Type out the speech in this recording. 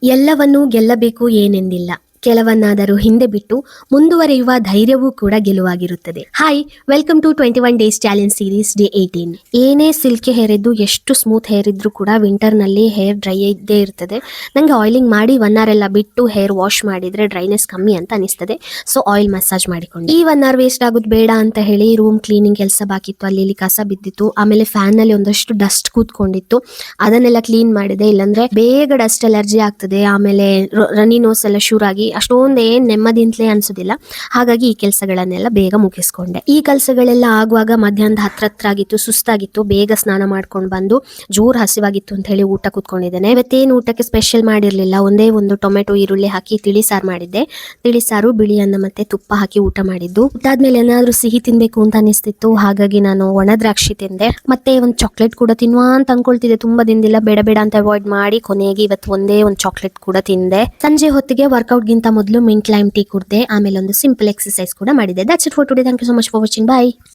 ಎಲ್ಲವನ್ನೂ ಗೆಲ್ಲಬೇಕು ಏನೆಂದಿಲ್ಲ. ಕೆಲವನ್ನಾದರೂ ಹಿಂದೆ ಬಿಟ್ಟು ಮುಂದುವರಿಯುವ ಧೈರ್ಯವೂ ಕೂಡ ಗೆಲುವಾಗಿರುತ್ತದೆ. Hi, welcome to 21 days challenge series day 18. ಏನೇ ಸಿಲ್ಕಿ ಹೇರ್ ಇದ್ದು ಎಷ್ಟು ಸ್ಮೂತ್ ಹೇರ್ ಇದ್ರೂ ಕೂಡ ವಿಂಟರ್ ನಲ್ಲಿ ಹೇರ್ ಡ್ರೈ ಇದ್ದೇ ಇರ್ತದೆ. ನಂಗೆ ಆಯಿಲಿಂಗ್ ಮಾಡಿ 1 hour ಎಲ್ಲ ಬಿಟ್ಟು ಹೇರ್ ವಾಶ್ ಮಾಡಿದ್ರೆ ಡ್ರೈನೆಸ್ ಕಮ್ಮಿ ಅಂತ ಅನಿಸ್ತದೆ. ಸೊ ಆಯಿಲ್ ಮಸಾಜ್ ಮಾಡಿಕೊಂಡು ಈ 1 hour ವೇಸ್ಟ್ ಆಗೋದು ಬೇಡ ಅಂತ ಹೇಳಿ ರೂಮ್ ಕ್ಲೀನಿಂಗ್ ಕೆಲಸ ಬಾಕಿತ್ತು, ಅಲ್ಲಿ ಕಸ ಬಿದ್ದಿತ್ತು. ಆಮೇಲೆ ಫ್ಯಾನ್ ನಲ್ಲಿ ಒಂದಷ್ಟು ಡಸ್ಟ್ ಕೂತ್ಕೊಂಡಿತ್ತು, ಅದನ್ನೆಲ್ಲ ಕ್ಲೀನ್ ಮಾಡಿದೆ. ಇಲ್ಲಾಂದ್ರೆ ಬೇಗ ಡಸ್ಟ್ ಅಲರ್ಜಿ ಆಗ್ತದೆ. ಆಮೇಲೆ ರನಿ ನೋಸ್ ಎಲ್ಲ ಶುರುವಾಗಿ ಅಷ್ಟೊಂದು ಏನ್ ನೆಮ್ಮದಿಯಿಂದಲೇ ಅನ್ಸೋದಿಲ್ಲ. ಹಾಗಾಗಿ ಈ ಕೆಲಸಗಳನ್ನೆಲ್ಲ ಬೇಗ ಮುಗಿಸ್ಕೊಂಡೆ. ಈ ಕೆಲಸಗಳೆಲ್ಲ ಆಗುವಾಗ ಮಧ್ಯಾಹ್ನದ ಹತ್ರ ಆಗಿತ್ತು, ಸುಸ್ತಾಗಿತ್ತು. ಬೇಗ ಸ್ನಾನ ಮಾಡ್ಕೊಂಡು ಬಂದು ಜೋರ್ ಹಸಿವಾಗಿತ್ತು ಅಂತ ಹೇಳಿ ಊಟ ಕೂತ್ಕೊಂಡಿದ್ದೇನೆ. ಇವತ್ತೇನು ಊಟಕ್ಕೆ ಸ್ಪೆಷಲ್ ಮಾಡಿರ್ಲಿಲ್ಲ, ಒಂದೇ ಒಂದು ಟೊಮೆಟೊ ಈರುಳ್ಳಿ ಹಾಕಿ ತಿಳಿಸಾರು ಮಾಡಿದ್ದೆ. ತಿಳಿಸಾರು, ಬಿಳಿ ಅನ್ನ ಮತ್ತೆ ತುಪ್ಪ ಹಾಕಿ ಊಟ ಮಾಡಿದ್ದು. ಊಟಾದ್ಮೇಲೆ ಏನಾದ್ರೂ ಸಿಹಿ ತಿನ್ಬೇಕು ಅಂತ ಅನಿಸ್ತಿತ್ತು. ಹಾಗಾಗಿ ನಾನು ಒಣ ದ್ರಾಕ್ಷಿ ತಿಂದೆ. ಮತ್ತೆ ಒಂದು ಚಾಕ್ಲೇಟ್ ಕೂಡ ತಿನ್ನುವ ಅಂತ ಅನ್ಕೊಳ್ತಿದ್ದೆ, ತುಂಬಾ ದಿನದಿಲ್ಲ, ಬೇಡ ಬೇಡ ಅಂತ ಅವಾಯ್ಡ್ ಮಾಡಿ ಕೊನೆಗೆ ಇವತ್ತು ಒಂದೇ ಒಂದು ಚಾಕ್ಲೇಟ್ ಕೂಡ ತಿಂದೆ. ಸಂಜೆ ಹೊತ್ತಿಗೆ ವರ್ಕೌಟ್ ಗಿಂತ ಮೊದಲು ಮಿಂಟ್ ಲೈಮ್ ಟೀ ಕುಡ್ದೆ. ಆಮೇಲೆ ಒಂದು ಸಿಂಪಲ್ ಎಕ್ಸರ್ಸೈಸ್ ಕೂಡ ಮಾಡಿದೆ. That's it for today. Thank you so much for watching. Bye.